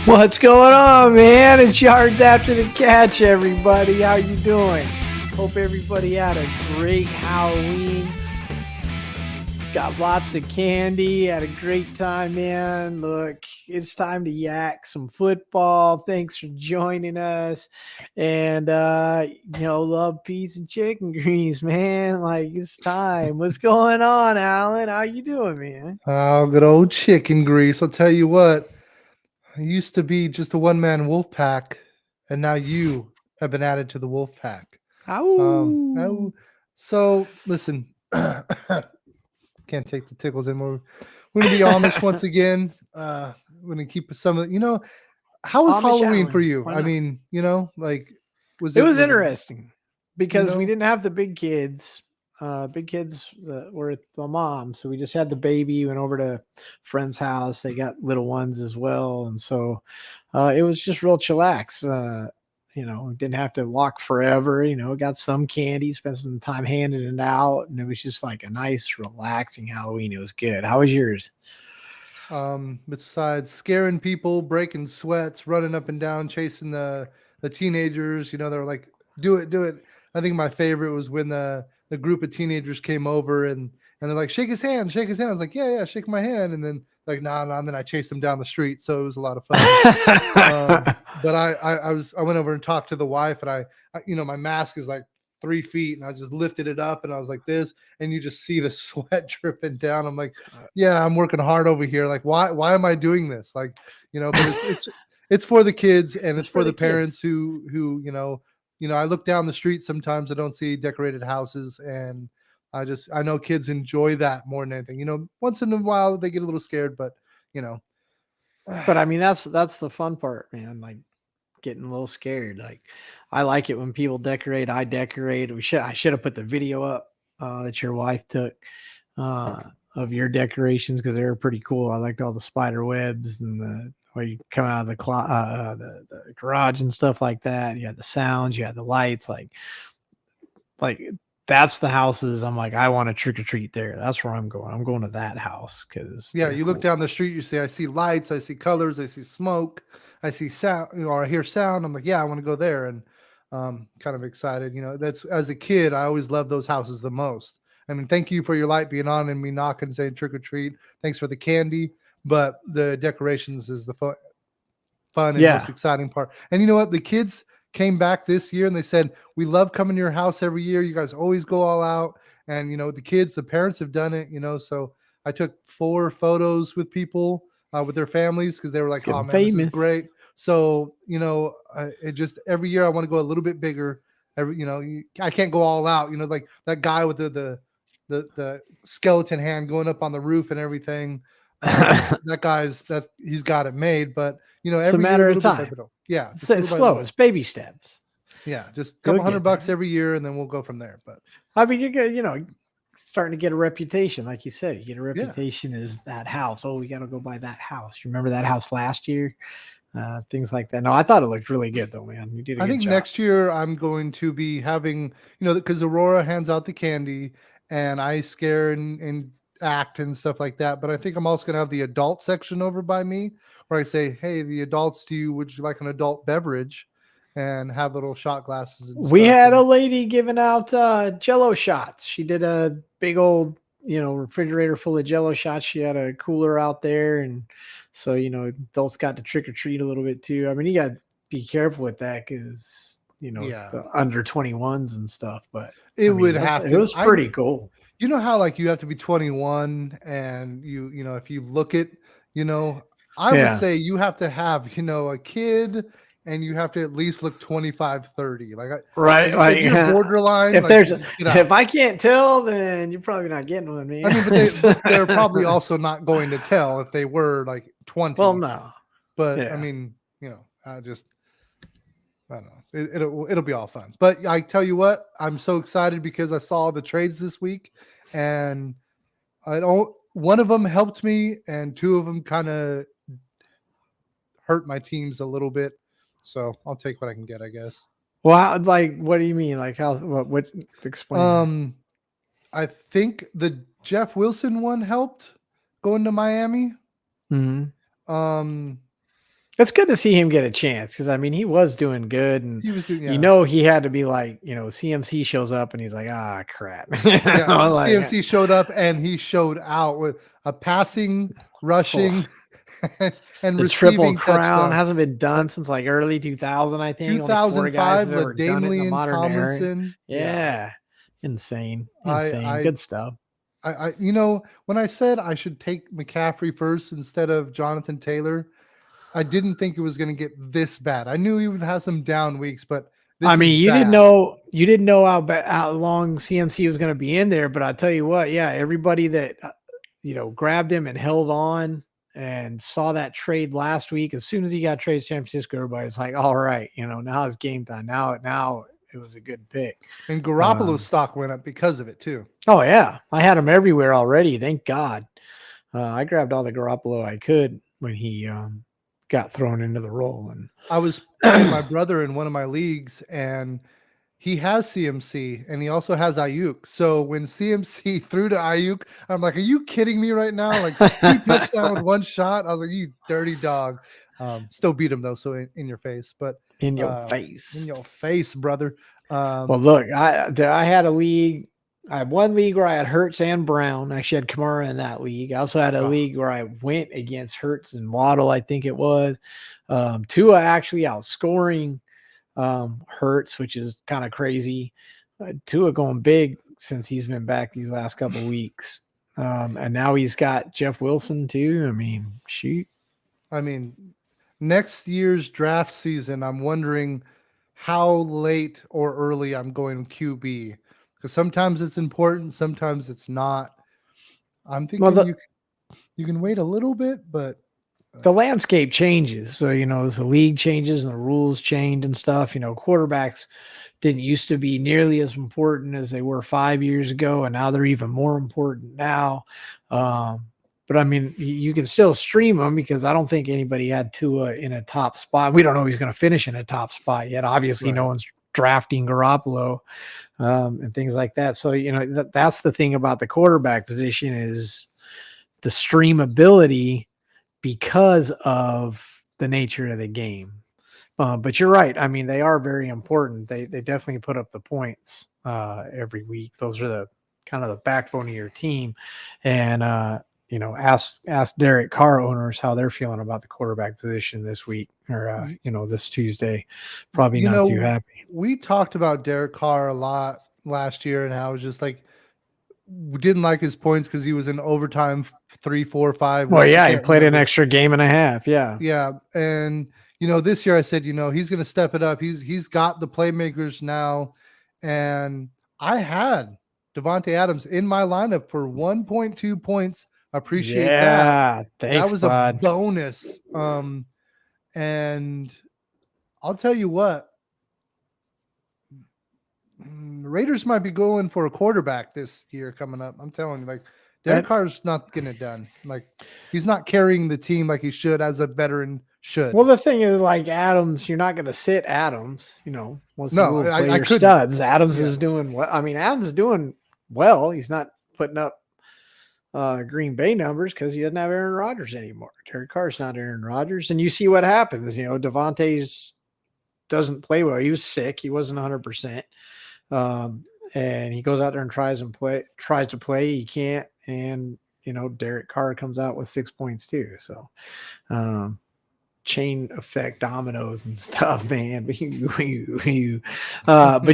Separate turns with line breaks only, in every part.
What's going on, man? It's Yards After the Catch, everybody. How you doing? Hope everybody had a great Halloween. Got lots of candy. Had a great time, man. Look, it's time to yak some football. Thanks for joining us. And, love, peace, and chicken grease, man. Like, it's time. What's going on, Alan? How you doing, man?
Oh, good old chicken grease. I'll tell you what, I used to be just a one-man wolf pack, and now you have been added to the wolf pack.
Ow.
So listen, can't take the tickles anymore. We're gonna be Amish once again. We're gonna keep some of how was
Amish
Halloween for
Alan.
you?
Why
I
not?
mean, like
It was
was it
interesting because we
know?
didn't have the big kids. Were at the mom, so we just had the baby. Went over to friend's house. They got little ones as well, and so it was just real chillax. Didn't have to walk forever. Got some candy, spent some time handing it out, and it was just like a nice, relaxing Halloween. It was good. How was yours?
Besides scaring people, breaking sweats, running up and down, chasing the teenagers, they're like, do it, do it. I think my favorite was when the group of teenagers came over and they're like, shake his hand, shake his hand. I was like, yeah, shake my hand. And then like, nah, and then I chased them down the street. So it was a lot of fun. But I went over and talked to the wife, and I my mask is like 3 feet, and I just lifted it up and I was like this, and you just see the sweat dripping down. I'm like, yeah, I'm working hard over here. Like, why am I doing this? Like, but it's for the kids, and it's
It's for
for
the
the parents
kids.
who I look down the street sometimes, I don't see decorated houses, and I know kids enjoy that more than anything. Once in a while they get a little scared, but you know
But I mean, that's the fun part, man. Like getting a little scared. Like I like it when people decorate. I decorate. I should have put the video up that your wife took uh, of your decorations because they were pretty cool. I liked all the spider webs and the where you come out of the garage and stuff like that. You had the sounds, you had the lights, like that's the houses. I'm like, I want to trick or treat there. That's where I'm going. I'm going to that house because
yeah,
they're
you look
cool.
down the street, you see, I see lights, I see colors, I see smoke, I see sound, or I hear sound. I'm like, yeah, I want to go there, and kind of excited. That's as a kid, I always loved those houses the most. I mean, thank you for your light being on and me knocking, saying trick or treat. Thanks for the candy, but the decorations is the fun and
Yeah.
most exciting part. And you know what? The kids came back this year and they said, we love coming to your house every year. You guys always go all out. And, the parents have done it, so I took 4 photos with people, with their families, because they were like,
Get
oh
them
man, this is
famous.
great. So, it just every year I want to go a little bit bigger. I can't go all out, like that guy with the skeleton hand going up on the roof and everything. He's got it made, but
It's a
every year a
matter of
little bit by
time.
little. Yeah, just
It's
little by
slow.
little.
It's baby steps.
Yeah, just a
You'll
couple hundred
get
bucks
there.
every year, and then we'll go from there. But
I mean, you're good. Starting to get a reputation, like you said. You get a
yeah,
reputation as that house. Oh, we got to go buy that house. You remember that house last year? Things like that. No, I thought it looked really good though, man. You did a
I
good
think
job.
next year I'm going to be having, because Aurora hands out the candy, and I scare and act and stuff like that. But I think I'm also going to have the adult section over by me, where I say, hey, the adults, would you like an adult beverage? And have little shot glasses and
We
stuff.
had a
And
lady giving out Jello shots. She did a big old, refrigerator full of Jello shots. She had a cooler out there, and so adults got to trick or treat a little bit too. I mean, you got to be careful with that because
yeah,
the under 21s and stuff. But
it
I mean,
would have
it
to.
was pretty cool.
How like you have to be 21, and if you look at, you know, I would
Yeah.
say you have to have, a kid, and you have to at least look 25, 30. Like
Right.
if you're borderline,
If
like
there's
just get
if
out.
I can't tell, then you're probably not getting one,
I
man.
mean, but they're probably also not going to tell if they were like
Well,
20.
no.
But I
Yeah.
mean, I don't know. It'll be all fun. But I tell you what, I'm so excited because I saw the trades this week, and I don't. One of them helped me, and 2 of them kind of hurt my teams a little bit. So I'll take what I can get, I guess.
Well, what do you mean? Like, how? What? Explain that.
Um, I think the Jeff Wilson one helped going to Miami.
Mhm.
Um,
It's good to see him get a chance because I mean he was doing good, and
He was doing,
you
yeah.
know he had to be like, CMC shows up and he's like, ah, crap.
Yeah,
Like,
CMC showed up and he showed out with a passing, rushing, and
the triple
receiving
crown
touchdown.
hasn't been done since like early 2000, I think. Only four guys
2005,
have ever done it in the
LaDainian
modern era.
Tomlinson. Yeah,
Yeah, insane,
I,
insane,
I,
good stuff.
when I said I should take McCaffrey first instead of Jonathan Taylor, I didn't think it was going to get this bad. I knew he would have some down weeks, but this
I mean,
is
you
bad.
didn't know how long CMC was going to be in there, but I'll tell you what, yeah, everybody that grabbed him and held on and saw that trade last week. As soon as he got traded to San Francisco, everybody's like, all right, now it's game time. Now it was a good pick.
And Garoppolo's stock went up because of it too.
Oh yeah, I had him everywhere already. Thank God. I grabbed all the Garoppolo I could when he got thrown into the role. And
I was playing my brother in one of my leagues, and he has CMC and he also has Ayuk. So when CMC threw to Ayuk, I'm like, are you kidding me right now? Like 2 touchdowns with 1 shot. I was like, you dirty dog. Still beat him though. So in your face, but
in your face,
brother.
Well, look, I had a league. I had one league where I had Hurts and Brown. I actually had Kamara in that league. I also had a league where I went against Hurts and Waddle, I think it was. Tua actually outscoring Hurts, which is kind of crazy. Tua going big since he's been back these last couple of weeks. And now he's got Jeff Wilson too. I mean, shoot.
I mean, next year's draft season, I'm wondering how late or early I'm going QB. Because sometimes it's important, sometimes it's not. I'm thinking you can wait a little bit, but
the landscape changes. So, as the league changes and the rules change and stuff, quarterbacks didn't used to be nearly as important as they were 5 years ago. And now they're even more important now. But I mean, you can still stream them because I don't think anybody had Tua in a top spot. We don't know he's going to finish in a top spot yet. Obviously, no one's drafting Garoppolo and things like that. So, that's the thing about the quarterback position is the streamability because of the nature of the game. But you're right. I mean, they are very important. They definitely put up the points every week. Those are the kind of the backbone of your team. And, ask Derek Carr owners how they're feeling about the quarterback position this week or, this Tuesday. Probably not too happy.
We talked about Derek Carr a lot last year and how it was just like, we didn't like his points because he was in overtime 3, 4, 5.
Well, yeah, he played an extra game and a half. Yeah.
Yeah. And, this year I said, he's going to step it up. He's got the playmakers now. And I had Davante Adams in my lineup for 1.2 points. Appreciate that.
Thanks,
that was
bud.
a bonus. And I'll tell you what, Raiders might be going for a quarterback this year coming up. I'm telling you, like Derek Carr's not getting it done. Like he's not carrying the team like he should as a veteran should.
Well, the thing is, like Adams, you're not going to sit Adams. Once
I
your studs. Adams is doing well. I mean, Adams is doing well. He's not putting up Green Bay numbers because he doesn't have Aaron Rodgers anymore. Derek Carr's not Aaron Rodgers, and you see what happens. Devontae's doesn't play well. He was sick. He wasn't 100%. And he goes out there and tries to play. He can't. And, Derek Carr comes out with 6 points too. So, chain effect dominoes and stuff, man. But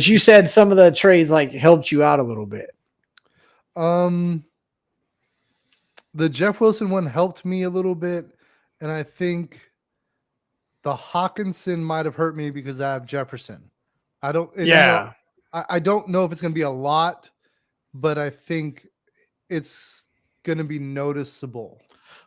you said some of the trades like helped you out a little bit.
The Jeff Wilson one helped me a little bit. And I think the Hawkinson might have hurt me because I have Jefferson. I don't know if it's going to be a lot, but I think it's going to be noticeable.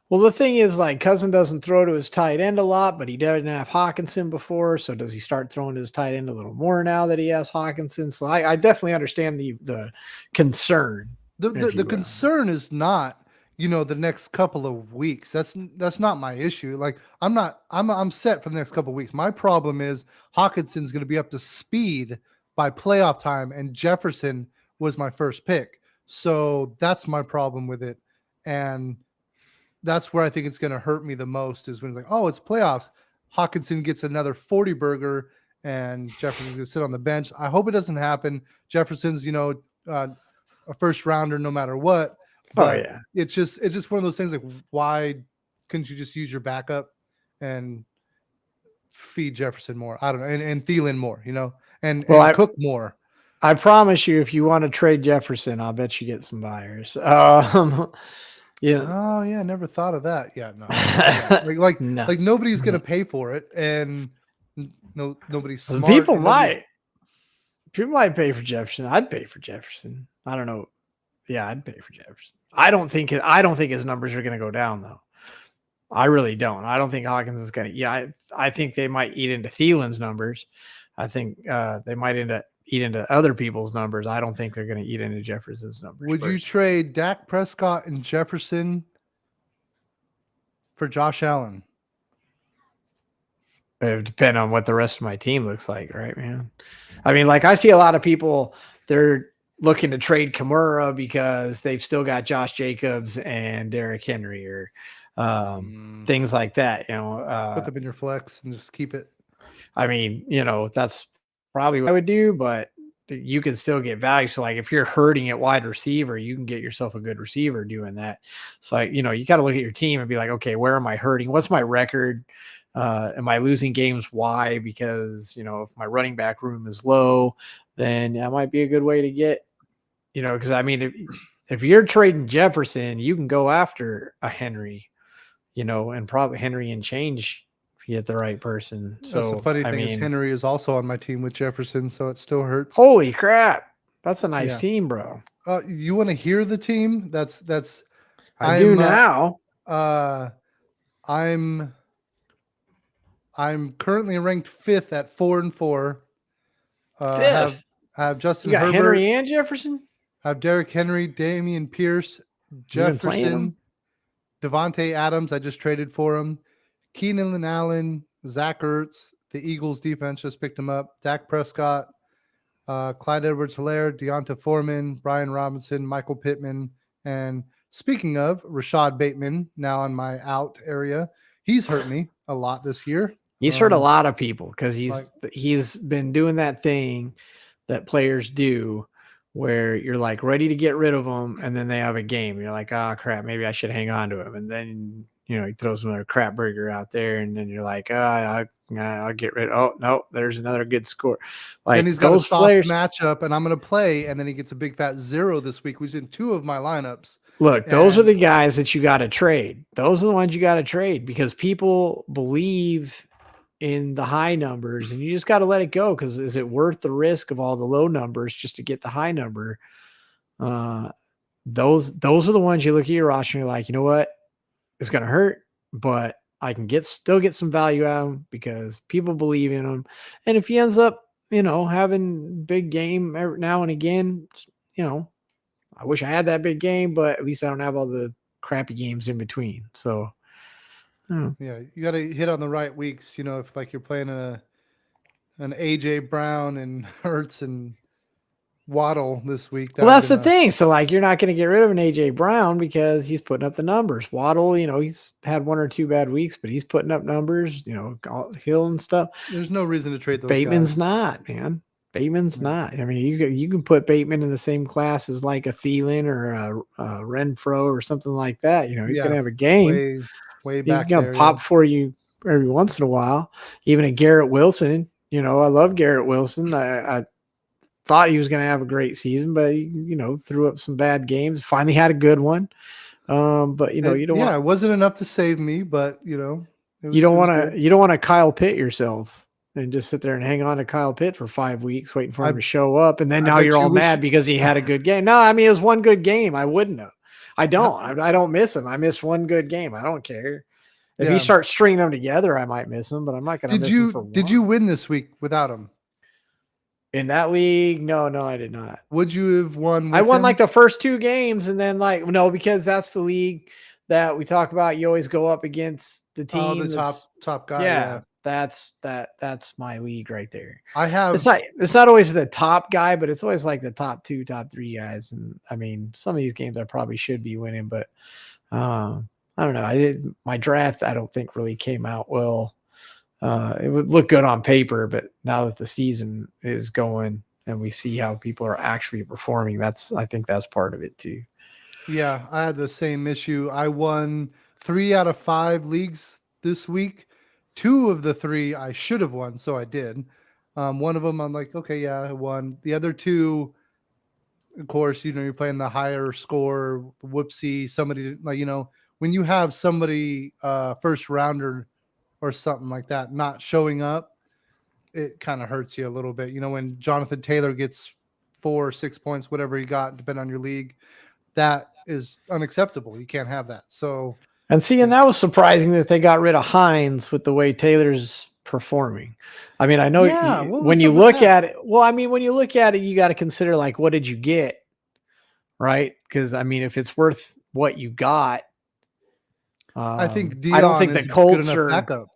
Well, the thing is, like, Cousin doesn't throw to his tight end a lot, but he didn't have Hawkinson before. So does he start throwing to his tight end a little more now that he has Hawkinson? So I definitely understand the concern.
The concern is not, the next couple of weeks. That's not my issue. Like I'm set for the next couple of weeks. My problem is Hawkinson's going to be up to speed by playoff time, and Jefferson was my first pick. So that's my problem with it. And that's where I think it's going to hurt me the most is when it's like, oh, it's playoffs. Hawkinson gets another 40 burger and Jefferson's going to sit on the bench. I hope it doesn't happen. Jefferson's, a first rounder no matter what. But
yeah.
it's just one of those things like, why couldn't you just use your backup and feed Jefferson more? I don't know. And Thielen more, and Cook more.
I promise you, if you want to trade Jefferson, I'll bet you get some buyers. Yeah.
Oh yeah, never thought of that. Yeah, no. Yeah.
No.
Like nobody's gonna pay for it, and nobody's smart.
People might pay for Jefferson. I'd pay for Jefferson. I don't know. Yeah, I'd pay for Jefferson. I don't think his numbers are going to go down though. I really don't. I don't think Hawkins is going to. Yeah, I think they might eat into Thielen's numbers. I think they might eat into other people's numbers. I don't think they're going to eat into Jefferson's numbers.
Would you trade Dak Prescott and Jefferson for Josh Allen?
It would depend on what the rest of my team looks like, right, man? I mean, like I see a lot of people, they're looking to trade Kamara because they've still got Josh Jacobs and Derrick Henry or things like that.
Put them in your flex and just keep it.
I mean, that's probably what I would do, but you can still get value. So like if you're hurting at wide receiver, you can get yourself a good receiver doing that. So you got to look at your team and be like, okay, where am I hurting? What's my record? Am I losing games? Why? Because, if my running back room is low, then that might be a good way to get, because I mean, if you're trading Jefferson, you can go after a Henry, and probably Henry and change if you get the right person. So
that's the funny thing is Henry is also on my team with Jefferson, so it still hurts.
Holy crap. That's a nice team, bro.
You want to hear the team?
I do now.
I'm currently ranked 5th at 4-4.
5th.
I have Justin
you got
Herbert,
Henry and Jefferson.
I have Derrick Henry, Dameon Pierce, Jefferson, Devontae Adams. I just traded for him. Keenan Allen, Zach Ertz. The Eagles defense just picked him up. Dak Prescott, Clyde Edwards-Helaire, Deonta Foreman, Brian Robinson, Michael Pittman, and speaking of Rashad Bateman, now on my out area, he's hurt me a lot this year.
He's hurt a lot of people because he's been doing that thing that players do where you're like ready to get rid of them, and then they have a game. You're like, oh crap, maybe I should hang on to him. And then he throws another crap burger out there, and then you're like, I'll get rid. Oh no, there's another good score. Like,
and he's got a soft matchup, and I'm gonna play, and then he gets a big fat 0 this week. Who's in 2 of my lineups.
Look, those are the guys that you got to trade. Those are the ones you got to trade because people believe in the high numbers, and you just got to let it go. Because is it worth the risk of all the low numbers just to get the high number? Those are the ones you look at your roster and you're like, you know what? It's going to hurt, but I can still get some value out of him because people believe in him. And if he ends up, having big game every now and again, I wish I had that big game, but at least I don't have all the crappy games in between. So,
yeah, you got to hit on the right weeks. If like you're playing an AJ Brown and Hurts and Waddle this week.
Well, that's the thing. So like, you're not going to get rid of an AJ Brown because he's putting up the numbers. Waddle, he's had 1 or 2 bad weeks, but he's putting up numbers. Hill and stuff.
There's no reason to trade those.
Bateman's
guys.
Not, man. Bateman's not. I mean, you can put Bateman in the same class as like a Thielen or a Renfro or something like that. He's going to have a game.
Way back.
He's going to pop for you every once in a while. Even a Garrett Wilson. I love Garrett Wilson. I thought he was going to have a great season, but he, threw up some bad games. Finally had a good one. But you don't want.
It wasn't enough to save me, but you
don't want to Kyle Pitt yourself. And just sit there and hang on to Kyle Pitt for 5 weeks, waiting for him to show up. And then now you're all mad because he had a good game. No, I mean, it was one good game. I wouldn't have. I don't. I don't miss him. I miss one good game. I don't care. If you start stringing them together, I might miss him, but I'm not going to miss him for one.
Did you win this week without him?
In that league? No, I did not.
Would you have won?
I won like the first 2 games, and then no, because that's the league that we talk about. You always go up against the team.
Oh, the top guy.
Yeah. That's my league right there. It's not always the top guy, but it's always like the top 2, top 3 guys. And I mean, some of these games I probably should be winning, but I don't know. My draft, I don't think really came out well it would look good on paper, but now that the season is going and we see how people are actually performing, I think that's part of it too.
Yeah, I had the same issue. I won 3 out of 5 leagues this week. 2 of the 3 I should have won, so I did. One of them I'm like, okay, yeah, I won. The other 2, of course, you're playing the higher score, whoopsie, somebody like, when you have somebody first rounder or something like that not showing up, it kind of hurts you a little bit. When Jonathan Taylor gets 4 or 6 points, whatever he got, depending on your league, that is unacceptable. You can't have that. So,
and that was surprising that they got rid of Hines with the way Taylor's performing. I mean, I know when you look at it, when you look at it, you got to consider like, what did you get? Right. Because I mean, if it's worth what you got,
I think
I don't think the Colts
are backup.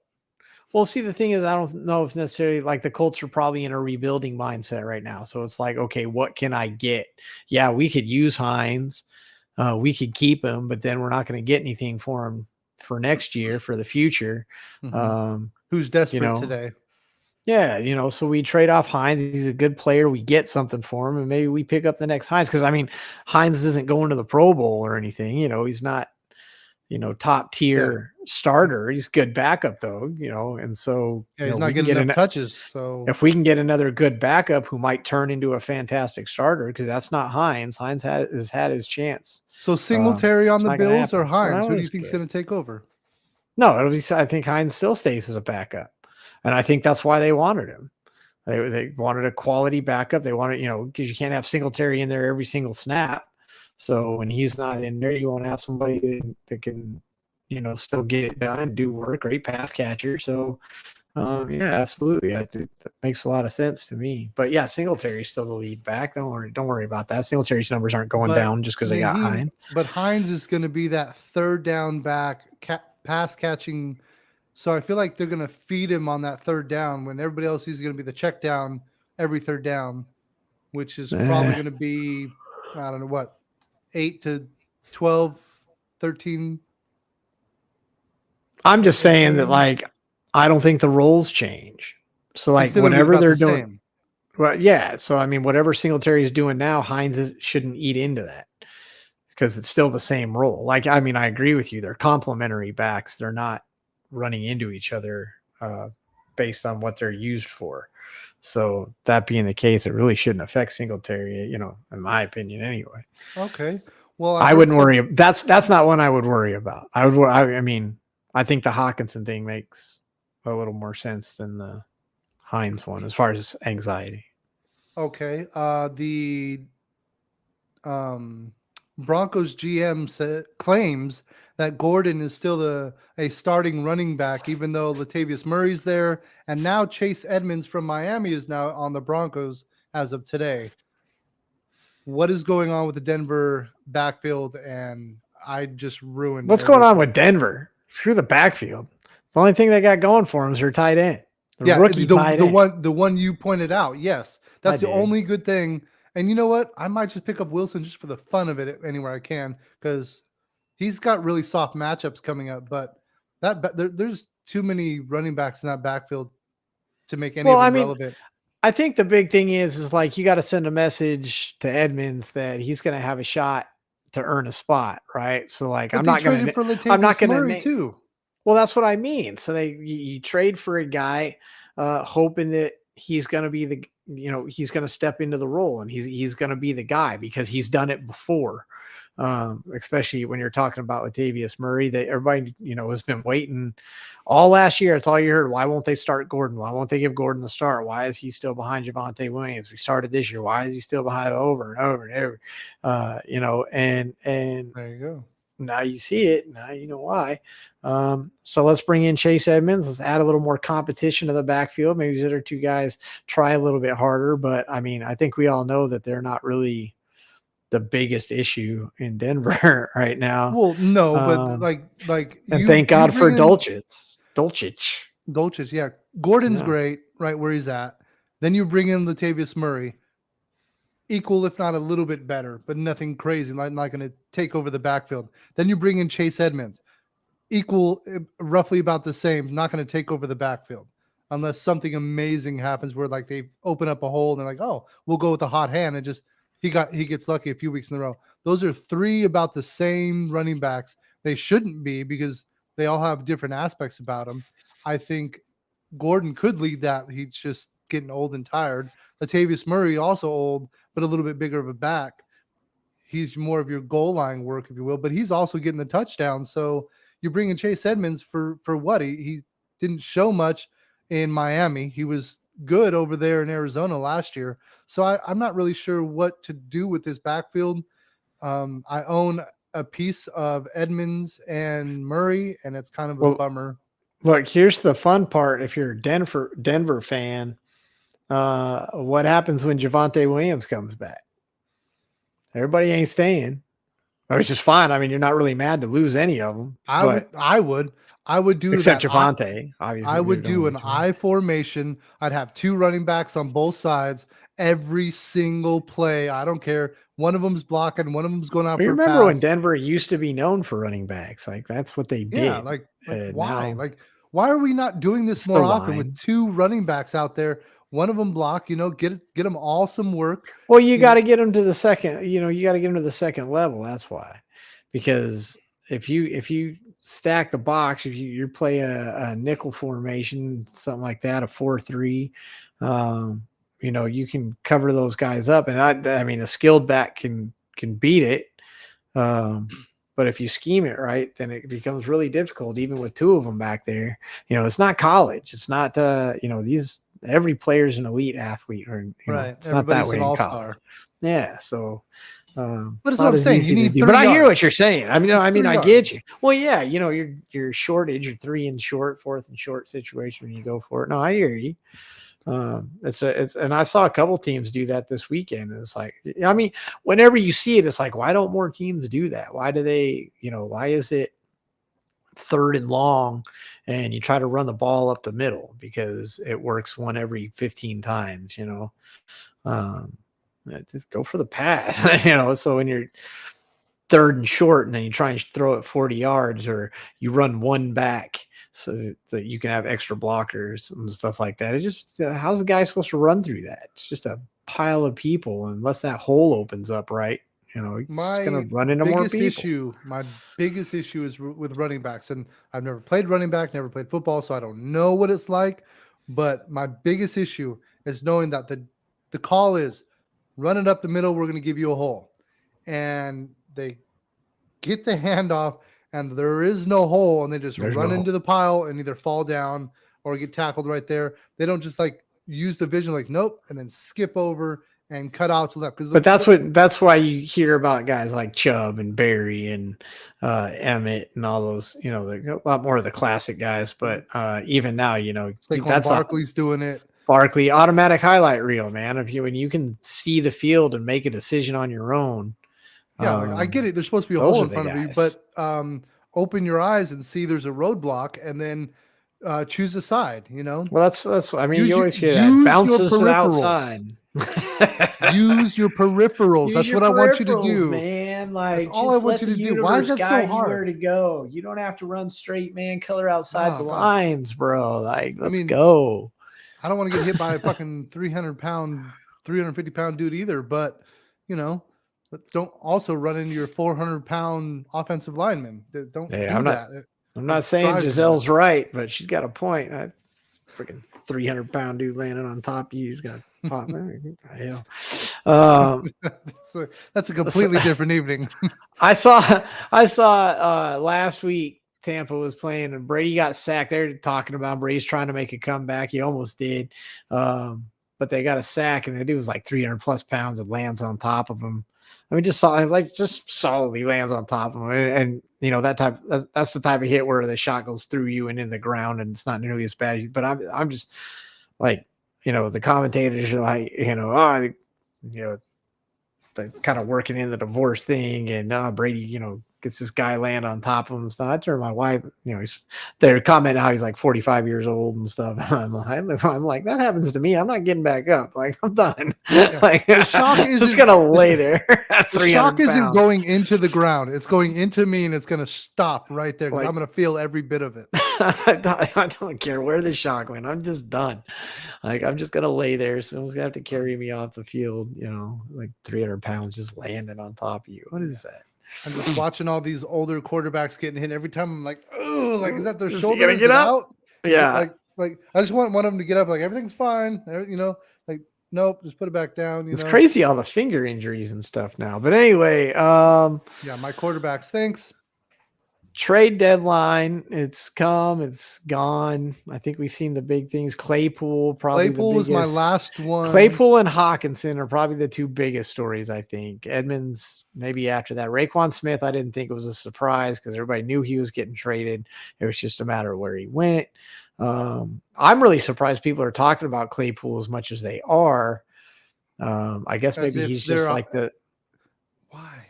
Well, see, the thing is, I don't know if necessarily like the Colts are probably in a rebuilding mindset right now. So it's like, okay, what can I get? Yeah, we could use Hines. We could keep him, but then we're not going to get anything for him for next year, for the future.
Mm-hmm. Who's desperate today?
Yeah, so we trade off Hines. He's a good player. We get something for him, and maybe we pick up the next Hines. Because, I mean, Hines isn't going to the Pro Bowl or anything. He's not, top tier starter. He's good backup, though, and so
he's not getting enough touches. So
if we can get another good backup who might turn into a fantastic starter, because that's not Hines. Hines has had his chance.
So Singletary on the Bills or Hines? Who do you think is going to take over?
No, I think Hines still stays as a backup. And I think that's why they wanted him. They wanted a quality backup. They wanted, because you can't have Singletary in there every single snap. So when he's not in there, you want to have somebody that can, still get it done and do work. Great pass catcher. So, yeah, absolutely. That makes a lot of sense to me. But yeah, Singletary's still the lead back. Don't worry about that. Singletary's numbers aren't going down just because they got Hines.
But Hines is going to be that third down back pass catching. So I feel like they're going to feed him on that third down when everybody else is going to be the check down every third down, which is probably going to be, I don't know what, 8 to 12, 13.
I'm just saying that, like, I don't think the roles change. So, like, whatever they're doing. Well, yeah. So, I mean, whatever Singletary is doing now, Hines shouldn't eat into that because it's still the same role. Like, I mean, I agree with you. They're complementary backs. They're not running into each other based on what they're used for. So that being the case, it really shouldn't affect Singletary, in my opinion anyway.
Okay. Well,
I wouldn't worry. That's not one I would worry about. I think the Hockenson thing makes a little more sense than the Hines one as far as anxiety.
Okay. The Broncos GM claims that Gordon is still a starting running back, even though Latavius Murray's there. And now Chase Edmonds from Miami is now on the Broncos as of today. What is going on with the Denver backfield? And I just ruined
what's going on with Denver? Screw the backfield. The only thing they got going for them is their tight end.
The one you pointed out. Yes, that's the only good thing. And you know what? I might just pick up Wilson just for the fun of it anywhere I can because he's got really soft matchups coming up. But there's too many running backs in that backfield to make any of them relevant.
I think the big thing is like you got to send a message to Edmonds that he's going to have a shot to earn a spot, right? So like I'm not going to
too.
Well, that's what I mean. So you trade for a guy hoping that he's going to be he's going to step into the role and he's going to be the guy because he's done it before. Especially when you're talking about Latavius Murray, that everybody, has been waiting all last year. It's all you heard. Why won't they start Gordon? Why won't they give Gordon the start? Why is he still behind Javonte Williams? We started this year. Why is he still behind over and over and over? And
there you go.
Now you see it. Now you know why. So let's bring in Chase Edmonds. Let's add a little more competition to the backfield. Maybe these other two guys try a little bit harder, but I mean, I think we all know that they're not really the biggest issue in Denver right now.
Well, no, but like,
and thank God for Dulcich.
Yeah. Gordon's great right where he's at. Then you bring in Latavius Murray, equal, if not a little bit better, but nothing crazy, not going to take over the backfield. Then you bring in Chase Edmonds, equal, roughly about the same, not going to take over the backfield. unless something amazing happens where like they open up a hole and they're like, oh, we'll go with the hot hand, and just he gets lucky a few weeks in a row. Those are three about the same running backs. They shouldn't be because they all have different aspects about them. I think Gordon could lead that. He's just getting old and tired. Latavius Murray also old, but a little bit bigger of a back. He's more of your goal line work, if you will, but he's also getting the touchdown. So you're bringing Chase Edmonds for what? He didn't show much in Miami. He was good over there in Arizona last year. So I'm not really sure what to do with this backfield. I own a piece of Edmonds and Murray, and it's kind of a bummer.
Look, here's the fun part. If you're a Denver fan, what happens when Javonte Williams comes back? Everybody ain't staying, which is fine. I mean, you're not really mad to lose any of them.
I would do
except
that.
Javonte. Obviously,
I would do an I formation. I'd have two running backs on both sides every single play. I don't care. One of them's blocking. One of them's going out.
Remember when Denver used to be known for running backs? Like that's what they did.
Yeah, like why? Like why are we not doing this more often with two running backs out there? One of them block, get them all some work.
Well, you got to get them to the second, you got to get them to the second level. That's why, because if you stack the box, if you play a nickel formation, something like that, a 4-3, you can cover those guys up. And I mean, a skilled back can beat it. But if you scheme it right, then it becomes really difficult, even with two of them back there. It's not college. It's not, every player's an elite athlete, or
right.
It's not that way in
all-star.
Yeah. So,
but that's what I'm saying. You need,
but I hear what you're saying. I mean, I get you. Well, yeah, your shortage, your 3 and short, 4th and short situation when you go for it. No, I hear you. And I saw a couple teams do that this weekend. It's like, I mean, whenever you see it, it's like, why don't more teams do that? Why do they, why is it 3rd and long and you try to run the ball up the middle because it works one every 15 times, just go for the pass, so when you're 3rd and short and then you try and throw it 40 yards, or you run one back so that you can have extra blockers and stuff like that. It just, how's the guy supposed to run through that? It's just a pile of people. Unless that hole opens up, right? It's going to run into more people.
My biggest issue is with running backs. And I've never played running back, never played football, so I don't know what it's like. But my biggest issue is knowing that the call is run it up the middle, we're going to give you a hole. And they get the handoff, and there is no hole, and they just run into the pile and either fall down or get tackled right there. They don't just like use the vision like, nope, and then skip over and cut out to left.
But that's why you hear about guys like Chubb and Barry and Emmett and all those, a lot more of the classic guys. But even now,
that's Barkley's doing it.
Barkley automatic highlight reel, man. When you can see the field and make a decision on your own.
Yeah, I get it. There's supposed to be a hole in front of you, but open your eyes and see there's a roadblock, and then choose a side. Well,
that's. I mean, you always hear that bounces to the outside.
Use your peripherals. That's what I want you to do,
man. Like,
that's all I want you to do. Why is that so hard?
Where to go? You don't have to run straight, man. Color outside the lines, bro. Like, let's go.
I don't want to get hit by a fucking 300-pound, 350-pound dude either, but don't also run into your 400-pound offensive lineman. Don't do that.
I'm not saying Giselle's right, but she's got a point. That freaking 300-pound dude landing on top of you, he's got to pop. Hell.
That's a completely different evening.
I saw last week Tampa was playing and Brady got sacked. They're talking about Brady's trying to make a comeback. He almost did. But they got a sack, and the dude was like 300 plus pounds. It lands on top of him. I mean, just solidly lands on top of him. And that's the type of hit where the shot goes through you and in the ground, and it's not nearly as bad. But I'm just like, the commentators are like, they're kind of working in the divorce thing, and Brady, gets this guy land on top of him. So I turned my wife, they're commenting how he's like 45 years old and stuff. I'm like, that happens to me. I'm not getting back up. Like, I'm done.
Yeah.
Like, the shock is just gonna lay there.
The shock isn't going into the ground. It's going into me, and it's gonna stop right there. Like, I'm gonna feel every bit of it.
I don't care where the shot went. I'm just done. Like, I'm just gonna lay there. Someone's gonna have to carry me off the field. Like 300 pounds just landing on top of you. What is that?
I'm just watching all these older quarterbacks getting hit every time. I'm like, oh, like is that their
Is he
shoulder?
gonna
Is
get
it
up?
out? Is it
Yeah.
like I just want one of them to get up. Like everything's fine. Like nope, just put it back down.
It's crazy all the finger injuries and stuff now. But anyway,
Yeah, my quarterback stinks.
trade deadline. It's come, it's gone. I think we've seen the big things. Claypool, probably
Claypool
the
was my
biggest.
last one.
Claypool and Hawkinson are probably the two biggest stories, I think. Edmonds, maybe after that. Raekwon Smith, I didn't think it was a surprise because everybody knew he was getting traded. It was just a matter of where he went. I'm really surprised people are talking about Claypool as much as they are. I guess
As
maybe
if
he's just
they're
like the.
Why?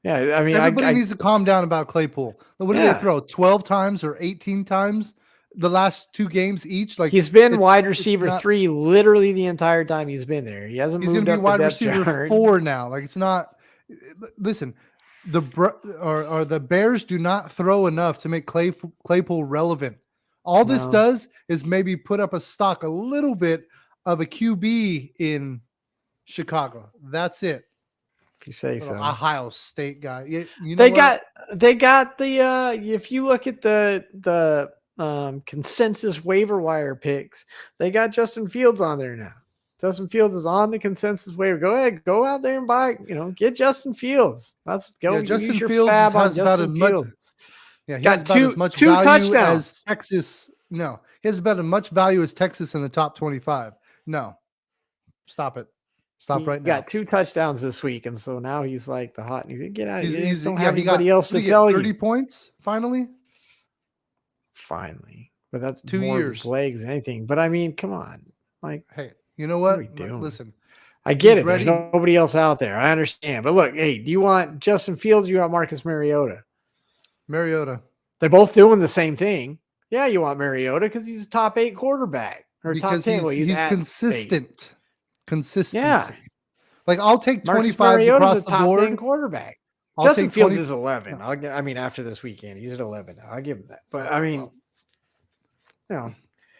Yeah, I mean,
Everybody needs to calm down about Claypool. What do
Yeah.
they throw? 12 times or 18 times the last 2 games each? Like
he's been
it's-
wide
it's
receiver
not-
3 literally the entire time he's been there. He hasn't
He's
moved
going to
up
be wide
the depth
receiver
chart.
4 now. Like it's not. Listen, the Bears do not throw enough to make Claypool relevant. All this
No.
does is maybe put up a little bit of a QB in Chicago. That's it.
If you say so.
Ohio State guy. You know
They
what?
got the if you look at the consensus waiver wire picks, they got Justin Fields on there now. Justin Fields is on the consensus waiver. Go ahead, go out there and buy, get Justin Fields. Let's go.
Yeah, Justin
use your
Fields
fab on
has about
Justin
as much.
Fields.
Yeah, he
Got
has about as much
two
value
touchdowns.
as Texas. No, he has about as much value as Texas in the top 25. No, stop it. Stop right now.
Got 2 touchdowns this week, and so now he's like the hot. Get out. You
He's
don't
yeah,
have
he got
anybody else to
what did he get,
tell
30
you.
points finally.
Finally, but that's
2
more of
years.
his legs than anything. But I mean, come on, like.
Hey, you know
What are
what?
we doing?
Listen,
I get
he's
it. There's
ready.
nobody else out there. I understand. But look, hey, do you want Justin Fields? Or you want Marcus Mariota?
Mariota.
They're both doing the same thing. Yeah, you want Mariota because he's a top 8 quarterback or
Because
top 10. Well,
he's
at
consistent.
8.
Consistency.
Yeah.
Like I'll take
Marcus
25s
Mariota's
across
a
the
top
board.
10 quarterback.
I'll
Justin
take
Fields
20
is 11. I mean, after this weekend, he's at 11 now. I'll give him that. But I mean,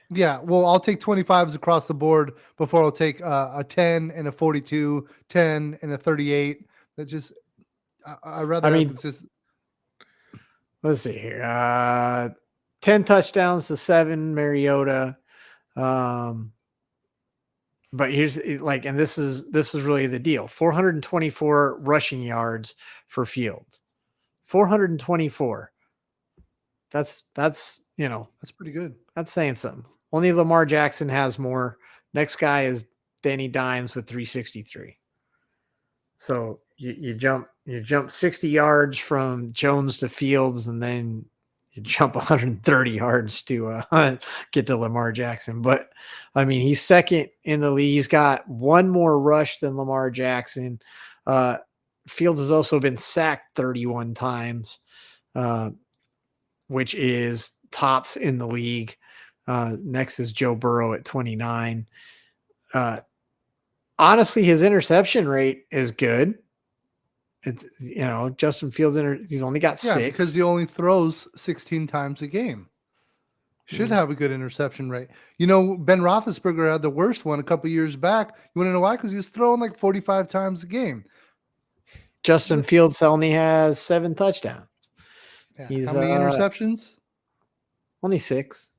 Yeah, well, I'll take 25s across the board before I'll take a 10 and a 42, 10 and a 38. That just, I rather.
I mean,
have just.
Let's see here. 10 touchdowns to 7 Mariota. But here's and this is really the deal. 424 rushing yards for Fields. 424. That's
That's pretty good.
That's saying something. Only Lamar Jackson has more. Next guy is Danny Dimes with 363. So you jump 60 yards from Jones to Fields, and then you jump 130 yards to get to Lamar Jackson. But I mean, he's second in the league. He's got one more rush than Lamar Jackson. Fields has also been sacked 31 times, which is tops in the league. Next is Joe Burrow at 29. Honestly, his interception rate is good. It's Justin Fields he's only got 6
because he only throws 16 times a game. Should have a good interception rate. Ben Roethlisberger had the worst one a couple years back. You want to know why? Because he was throwing like 45 times a game.
Justin Fields only has 7 touchdowns.
Yeah. How many interceptions?
Only 6.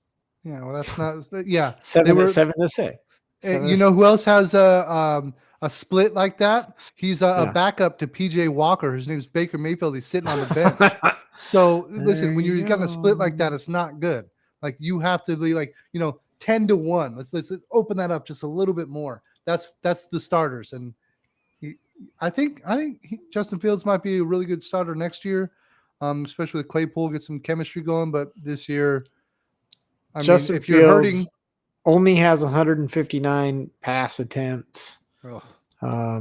Yeah, well, that's not. Yeah,
7 to 6.
You know who else has a split like that? He's a backup to PJ Walker. His name's Baker Mayfield. He's sitting on the bench. So listen, when you're got a split like that, it's not good. Like you have to be 10-1. Let's open that up just a little bit more. That's the starters, and I think Justin Fields might be a really good starter next year, especially with Claypool, get some chemistry going. But this year,
Justin
if you're
Fields
hurting,
only has 159 pass attempts.
Oh.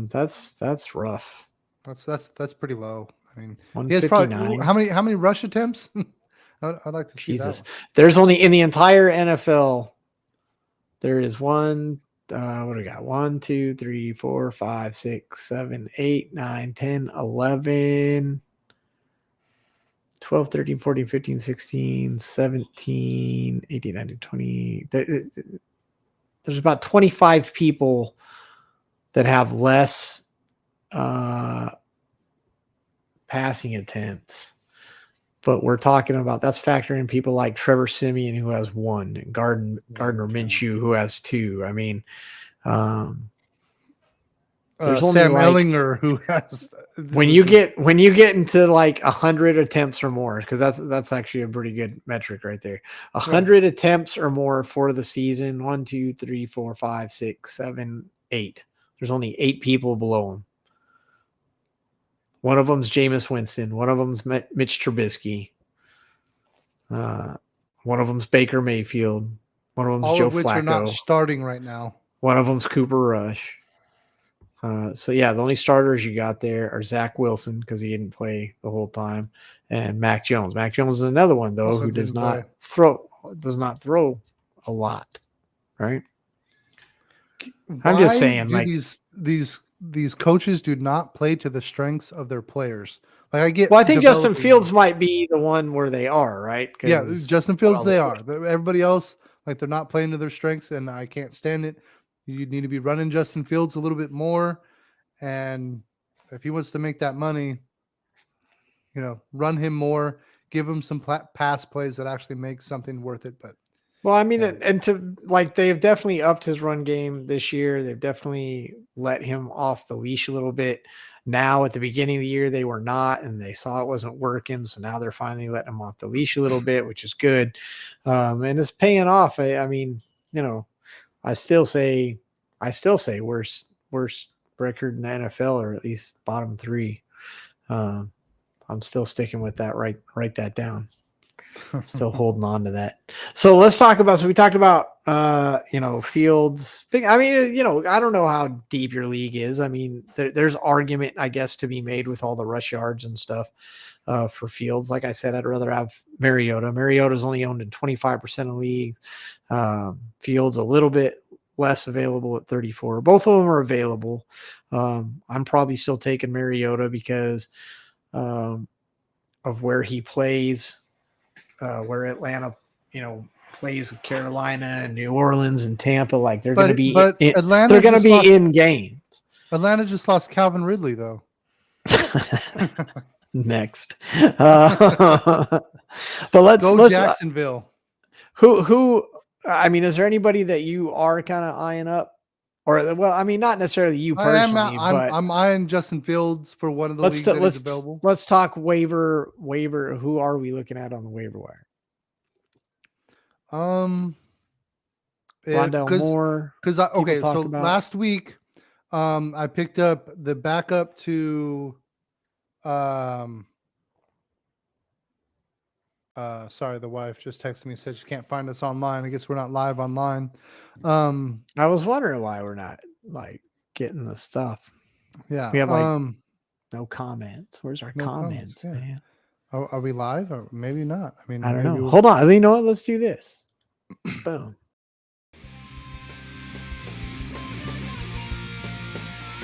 That's rough.
That's pretty low. I mean, he
159.
has probably how many rush attempts? I'd like to see
Jesus.
that.
There's only in the entire NFL. There is one. What do we got? 1, 2, 3, 4, 5, 6, 7, 8, 9, 10, 11, 12, 13, 14, 15, 16, 17, 18, 19, 20. There's about 25 people that have less passing attempts. But we're talking about that's factoring people like Trevor Siemian, who has 1, and Gardner Minshew, who has 2. I mean, there's only
Sam
like,
Ellinger, who has
when you get into like 100 attempts or more, because that's actually a pretty good metric right there. 100 attempts or more for the season. 1, 2, 3, 4, 5, 6, 7, 8. There's only 8 people below him. One of them's Jameis Winston. One of them's Mitch Trubisky. One of them's Baker Mayfield. One of them's
all
Joe
of which
Flacco.
are not starting right now.
One of them's Cooper Rush. So yeah, the only starters you got there are Zach Wilson, because he didn't play the whole time, and Mac Jones. Mac Jones is another one though
Also
who does
didn't
not throw a lot, right?
I'm
just saying, like,
these coaches do not play to the strengths of their players. Like, I get.
Well, I think Justin
developing
Fields might be the one where they are, right?
Yeah,
'Cause
Justin Fields,
all
they
the-
are. Everybody else, like, they're not playing to their strengths, and I can't stand it. You need to be running Justin Fields a little bit more, and if he wants to make that money, run him more, give him some pass plays that actually make something worth it. But
Well, I mean,
Yeah.
and to like, they've definitely upped his run game this year. They've definitely let him off the leash a little bit. Now, at the beginning of the year, they were not, and they saw it wasn't working. So now they're finally letting him off the leash a little bit, which is good. And it's paying off. I mean, I still say worst record in the NFL, or at least bottom 3. I'm still sticking with that. Write that down. Still holding on to that. So let's talk about. So we talked about, Fields. I mean, I don't know how deep your league is. I mean, there's argument, I guess, to be made with all the rush yards and stuff for Fields. Like I said, I'd rather have Mariota. Mariota's only owned in 25% of the league. Fields a little bit less available at 34. Both of them are available. I'm probably still taking Mariota because of where he plays. Where Atlanta, plays with Carolina and New Orleans and Tampa, like they're going to be,
Atlanta,
they're going to be in games.
Atlanta just lost Calvin Ridley though.
Next, but let's
go Jacksonville.
Who? I mean, is there anybody that you are kind of eyeing up? Or, well, I mean, not necessarily you personally, but
I'm eyeing Justin Fields for one of the leagues that is available.
Let's talk waiver. Who are we looking at on the waiver wire? Rondale Moore.
So last week, I picked up the backup to, sorry, the wife just texted me and said she can't find us online. I guess we're not live online.
I was wondering why we're not like getting the stuff.
Yeah,
we have like no comments. Where's our comments,
yeah.
man?
Are we live or maybe not? I mean,
I don't know. Hold on. You know what? Let's do this. Boom.